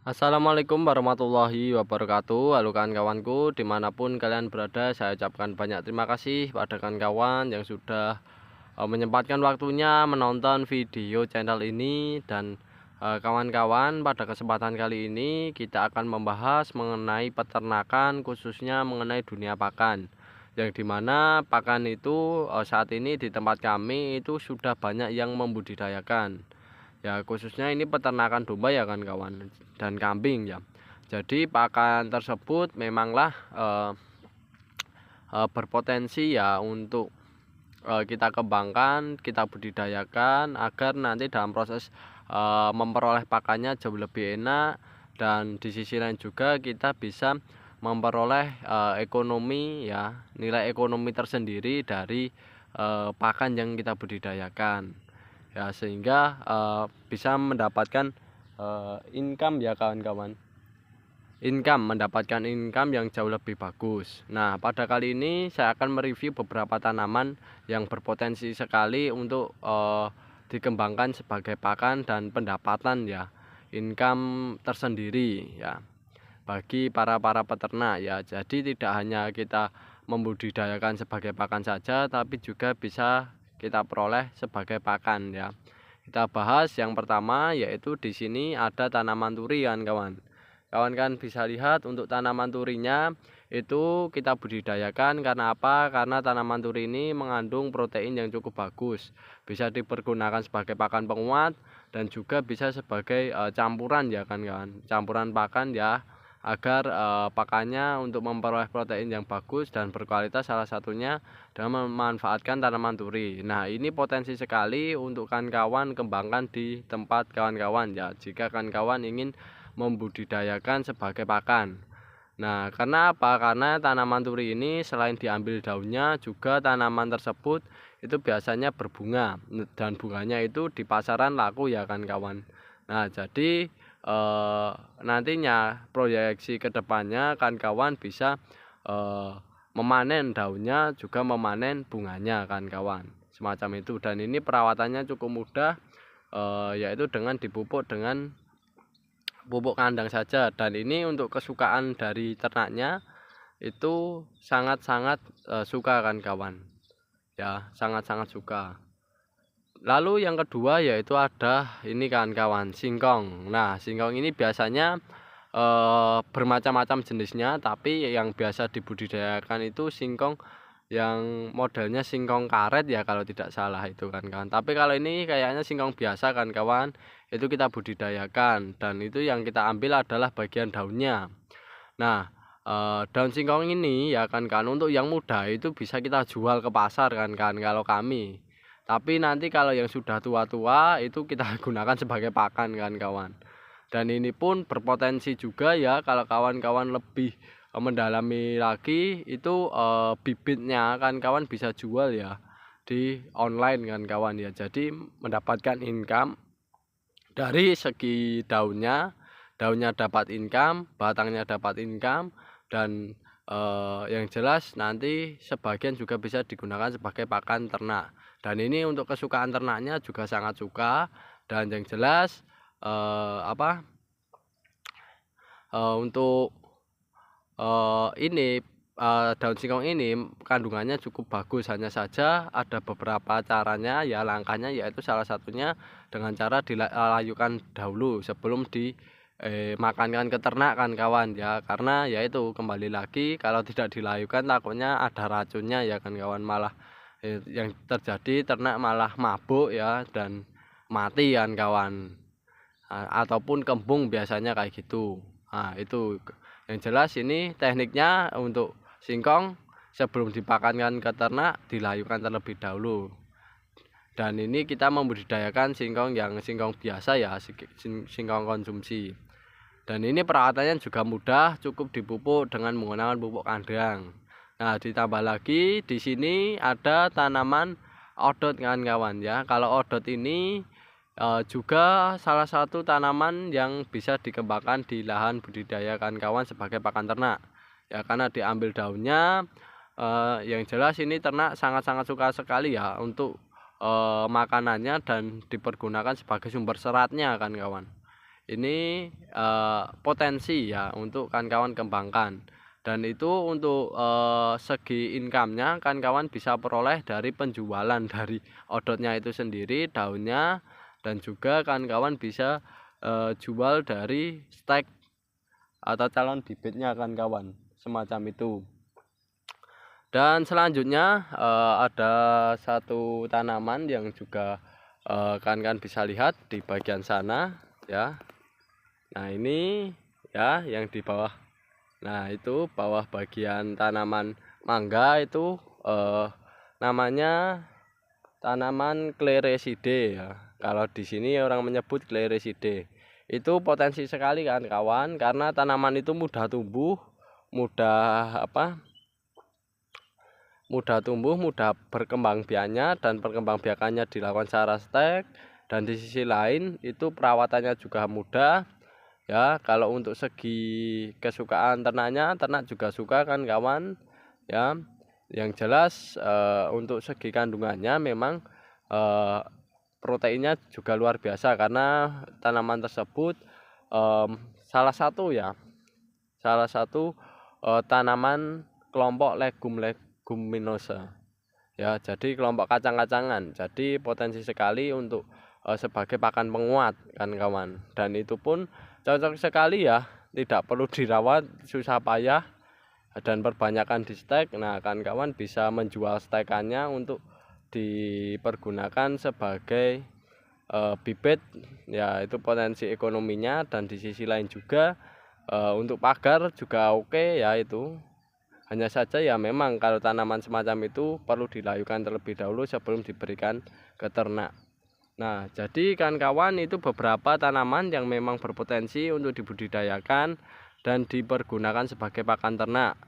Assalamualaikum warahmatullahi wabarakatuh. Halo kawan-kawanku, dimanapun kalian berada, saya ucapkan banyak terima kasih pada kawan-kawan yang sudah menyempatkan waktunya menonton video channel ini. Dan kawan-kawan, pada kesempatan kali ini kita akan membahas mengenai peternakan, khususnya mengenai dunia pakan, yang dimana pakan itu saat ini di tempat kami itu sudah banyak yang membudidayakan. Ya, khususnya ini peternakan domba ya kan kawan, dan kambing ya. Jadi pakan tersebut memanglah berpotensi ya untuk kita kembangkan, kita budidayakan agar nanti dalam proses memperoleh pakannya jauh lebih enak, dan di sisi lain juga kita bisa memperoleh ekonomi ya, nilai ekonomi tersendiri dari pakan yang kita budidayakan. Ya, sehingga bisa mendapatkan income ya kawan-kawan, mendapatkan income yang jauh lebih bagus. Nah, pada kali ini saya akan mereview beberapa tanaman yang berpotensi sekali untuk dikembangkan sebagai pakan dan pendapatan ya, income tersendiri ya, bagi para peternak ya. Jadi tidak hanya kita membudidayakan sebagai pakan saja, tapi juga bisa kita peroleh sebagai pakan ya. Kita bahas yang pertama, yaitu di sini ada tanaman turi kan kawan. Kawan kan bisa lihat untuk tanaman turinya itu kita budidayakan karena apa? Karena tanaman turi ini mengandung protein yang cukup bagus. Bisa dipergunakan sebagai pakan penguat dan juga bisa sebagai campuran ya kan kawan. Campuran pakan ya, agar pakannya untuk memperoleh protein yang bagus dan berkualitas, salah satunya dengan memanfaatkan tanaman turi. Nah, ini potensi sekali untuk kawan-kawan kembangkan di tempat kawan-kawan ya, jika kawan-kawan ingin membudidayakan sebagai pakan. Nah, karena apa? Karena tanaman turi ini selain diambil daunnya, juga tanaman tersebut itu biasanya berbunga, dan bunganya itu di pasaran laku ya kan kawan. Nah, jadi nantinya proyeksi kedepannya kan kawan bisa memanen daunnya, juga memanen bunganya kan kawan, semacam itu. Dan ini perawatannya cukup mudah, yaitu dengan dipupuk dengan pupuk kandang saja. Dan ini untuk kesukaan dari ternaknya itu sangat-sangat suka kan kawan ya, sangat-sangat suka. Lalu yang kedua yaitu ada ini kan kawan, singkong. Nah, singkong ini biasanya bermacam-macam jenisnya, tapi yang biasa dibudidayakan itu singkong yang modelnya singkong karet ya kalau tidak salah itu kan kawan. Tapi kalau ini kayaknya singkong biasa kan kawan, itu kita budidayakan, dan itu yang kita ambil adalah bagian daunnya. Nah, daun singkong ini ya kan untuk yang muda itu bisa kita jual ke pasar kan kalau kami. Tapi nanti kalau yang sudah tua-tua itu kita gunakan sebagai pakan kan kawan. Dan ini pun berpotensi juga ya, kalau kawan-kawan lebih mendalami lagi itu bibitnya kan kawan bisa jual ya di online kan kawan ya. Jadi mendapatkan income dari segi daunnya, dapat income, batangnya dapat income, dan yang jelas nanti sebagian juga bisa digunakan sebagai pakan ternak. Dan ini untuk kesukaan ternaknya juga sangat suka. Dan yang jelas untuk ini daun singkong ini kandungannya cukup bagus, hanya saja ada beberapa caranya ya, langkahnya, yaitu salah satunya dengan cara dilayukan dahulu sebelum dimakankan ke ternak kan kawan ya. Karena yaitu kembali lagi, kalau tidak dilayukan takutnya ada racunnya ya kan kawan, malah yang terjadi ternak malah mabuk ya dan mati kan kawan. Ataupun kembung biasanya kayak gitu. Nah, itu yang jelas ini tekniknya untuk singkong sebelum dipakankan ke ternak dilayukan terlebih dahulu. Dan ini kita membudidayakan singkong yang singkong biasa ya, singkong konsumsi. Dan ini perawatannya juga mudah, cukup dipupuk dengan menggunakan pupuk kandang. Nah, ditambah lagi di sini ada tanaman odot kan kawan ya. Kalau odot ini juga salah satu tanaman yang bisa dikembangkan di lahan budidaya kawan sebagai pakan ternak ya, karena diambil daunnya. Yang jelas ini ternak sangat-sangat suka sekali ya untuk makanannya, dan dipergunakan sebagai sumber seratnya kan kawan. ini potensi ya untuk kawan-kawan kembangkan. Dan itu untuk segi income-nya kawan-kawan bisa peroleh dari penjualan dari odotnya itu sendiri, daunnya, dan juga kawan-kawan bisa jual dari stek atau calon bibitnya kawan-kawan, semacam itu. Dan selanjutnya ada satu tanaman yang juga kawan-kawan bisa lihat di bagian sana ya. Nah ini ya yang di bawah. Nah itu bawah bagian tanaman mangga itu namanya tanaman Cleresidea ya. Kalau di sini orang menyebut Cleresidea. Itu potensi sekali kan kawan, karena tanaman itu mudah tumbuh, mudah mudah berkembang biaknya, dan perkembang biakannya dilakukan secara stek. Dan di sisi lain itu perawatannya juga mudah ya. Kalau untuk segi kesukaan ternaknya, ternak juga suka kan kawan ya. Yang jelas untuk segi kandungannya memang proteinnya juga luar biasa, karena tanaman tersebut salah satu tanaman kelompok leguminosa ya, jadi kelompok kacang-kacangan. Jadi potensi sekali untuk sebagai pakan penguat kan kawan, dan itu pun cocok sekali ya, tidak perlu dirawat susah payah dan perbanyakan di stek. Nah kan kawan bisa menjual stekannya untuk dipergunakan sebagai bibit ya, itu potensi ekonominya. Dan di sisi lain juga untuk pagar juga oke ya. Itu hanya saja ya memang kalau tanaman semacam itu perlu dilayukan terlebih dahulu sebelum diberikan ke ternak. Nah jadi kan kawan, itu beberapa tanaman yang memang berpotensi untuk dibudidayakan dan dipergunakan sebagai pakan ternak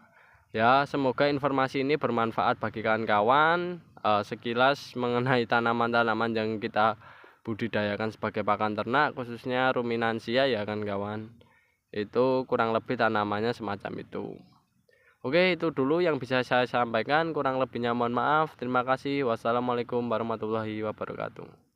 ya. Semoga informasi ini bermanfaat bagi kawan-kawan sekilas mengenai tanaman-tanaman yang kita budidayakan sebagai pakan ternak, khususnya ruminansia ya kan kawan. Itu kurang lebih tanamannya semacam itu. Oke, itu dulu yang bisa saya sampaikan, kurang lebihnya mohon maaf. Terima kasih. Wassalamualaikum warahmatullahi wabarakatuh.